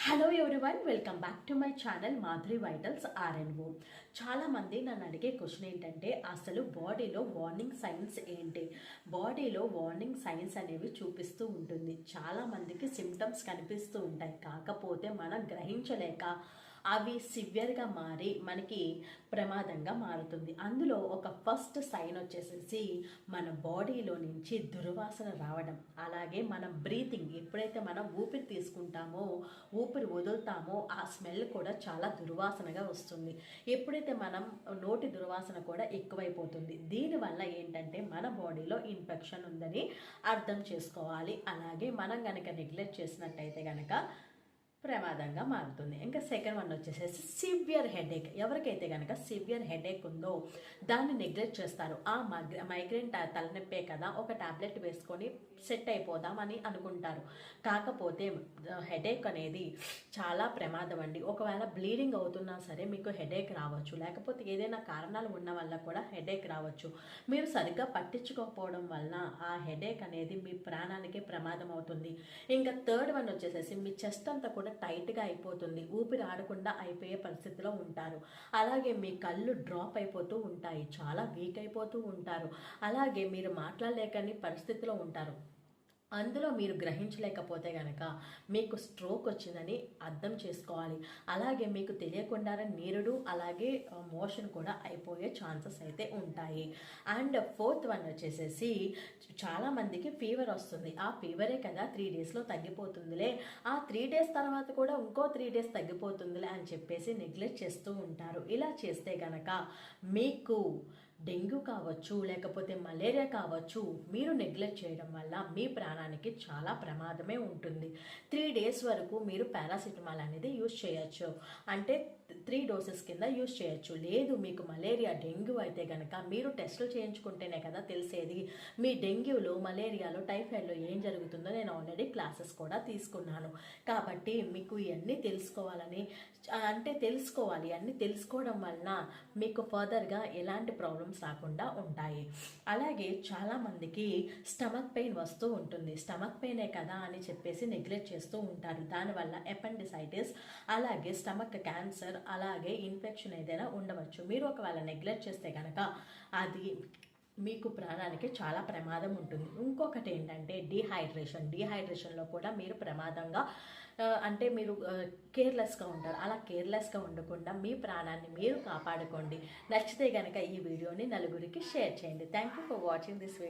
Hello everyone, welcome back to my channel Madhuri vitals RNO. చాలామంది నన్ను అడిగే క్వశ్చన్ ఏంటంటే, అసలు బాడీలో వార్నింగ్ సైన్స్ ఏంటి? బాడీలో వార్నింగ్ సైన్స్ అనేవి చూపిస్తూ ఉంటుంది. చాలామందికి సిమ్టమ్స్ కనిపిస్తూ ఉంటాయి, కాకపోతే మనం గ్రహించలేక అవి సివియర్గా మారి మనకి ప్రమాదంగా మారుతుంది. అందులో ఒక ఫస్ట్ సైన్ వచ్చేసేసి మన బాడీలో నుంచి దుర్వాసన రావడం, అలాగే మన బ్రీతింగ్, ఎప్పుడైతే మనం ఊపిరి తీసుకుంటామో ఊపిరి వదులుతామో ఆ స్మెల్ కూడా చాలా దుర్వాసనగా వస్తుంది. ఎప్పుడైతే మనం నోటి దుర్వాసన కూడా ఎక్కువైపోతుంది. దీనివల్ల ఏంటంటే మన బాడీలో ఇన్ఫెక్షన్ ఉందని అర్థం చేసుకోవాలి. అలాగే మనం కనుక నెగ్లెక్ట్ చేసినట్టయితే కనుక ప్రమాదంగా మారుతుంది. ఇంకా సెకండ్ వన్ వచ్చేసేసి సివియర్ హెడేక్. ఎవరికైతే కనుక సివియర్ హెడేక్ ఉందో దాన్ని నెగ్లెక్ట్ చేస్తారు. ఆ మైగ్రేన్ తలనొప్పే కదా, ఒక టాబ్లెట్ వేసుకొని సెట్ అయిపోదామని అనుకుంటారు. కాకపోతే హెడేక్ అనేది చాలా ప్రమాదం అండి. ఒకవేళ బ్లీడింగ్ అవుతున్నా సరే మీకు హెడేక్ రావచ్చు, లేకపోతే ఏదైనా కారణాలు ఉన్న వల్ల కూడా హెడేక్ రావచ్చు. మీరు సరిగ్గా పట్టించుకోకపోవడం వలన ఆ హెడేక్ అనేది మీ ప్రాణానికి ప్రమాదం అవుతుంది. ఇంకా థర్డ్ వన్ వచ్చేసేసి మీ చెస్ట్ అంతా కూడా టైట్గా అయిపోతుంది, ఊపిరి ఆడకుండా అయిపోయే పరిస్థితిలో ఉంటారు. అలాగే మీ కళ్ళు డ్రాప్ అయిపోతూ ఉంటాయి, చాలా వీక్ అయిపోతూ ఉంటారు. అలాగే మీరు మాట్లాడలేకని పరిస్థితిలో ఉంటారు. అందులో మీరు గ్రహించలేకపోతే కనుక మీకు స్ట్రోక్ వచ్చిందని అర్థం చేసుకోవాలి. అలాగే మీకు తెలియకుండానే నీరుడు అలాగే మోషన్ కూడా అయిపోయే ఛాన్సెస్ అయితే ఉంటాయి. అండ్ ఫోర్త్ వన్ వచ్చేసేసి చాలామందికి ఫీవర్ వస్తుంది. ఆ ఫీవరే కదా 3 డేస్లో తగ్గిపోతుందిలే, ఆ 3 డేస్ తర్వాత కూడా ఇంకో 3 డేస్ తగ్గిపోతుందిలే అని చెప్పేసి నెగ్లెక్ట్ చేస్తూ ఉంటారు. ఇలా చేస్తే కనుక మీకు డెంగ్యూ కావచ్చు, లేకపోతే మలేరియా కావచ్చు, మీరు నెగ్లెక్ట్ చేయడం వల్ల మీ ప్రాణానికి చాలా ప్రమాదమే ఉంటుంది. 3 డేస్ వరకు మీరు పారాసిటమాల్ అనేది యూజ్ చేయొచ్చు, అంటే 3 డోసెస్ కింద యూజ్ చేయొచ్చు. లేదు మీకు మలేరియా డెంగ్యూ అయితే కనుక మీరు టెస్టులు చేయించుకుంటేనే కదా తెలిసేది. మీ డెంగ్యూలో మలేరియాలో టైఫాయిడ్లో ఏం జరుగుతుందో నేను ఆల్రెడీ క్లాసెస్ కూడా తీసుకున్నాను. కాబట్టి మీకు ఇవన్నీ తెలుసుకోవాలని తెలుసుకోవాలి. అన్నీ తెలుసుకోవడం వలన మీకు ఫర్దర్గా ఎలాంటి ప్రాబ్లమ్స్ రాకుండా ఉంటాయి. అలాగే చాలామందికి స్టమక్ పెయిన్ వస్తూ ఉంటుంది. స్టమక్ పెయినే కదా అని చెప్పేసి నెగ్లెక్ట్ చేస్తూ ఉంటారు. దానివల్ల ఎపెండిసైటిస్, అలాగే స్టమక్ క్యాన్సర్, అలాగే ఇన్ఫెక్షన్ ఏదైనా ఉండవచ్చు. మీరు ఒకవేళ నెగ్లెక్ట్ చేస్తే కనుక అది మీకు ప్రాణానికి చాలా ప్రమాదం ఉంటుంది. ఇంకొకటి ఏంటంటే డీహైడ్రేషన్లో కూడా మీరు ప్రమాదంగా మీరు కేర్లెస్గా ఉంటారు. అలా కేర్లెస్గా ఉండకుండా మీ ప్రాణాన్ని మీరు కాపాడుకోండి. నచ్చితే కనుక ఈ వీడియోని నలుగురికి షేర్ చేయండి. Thank you for watching this video.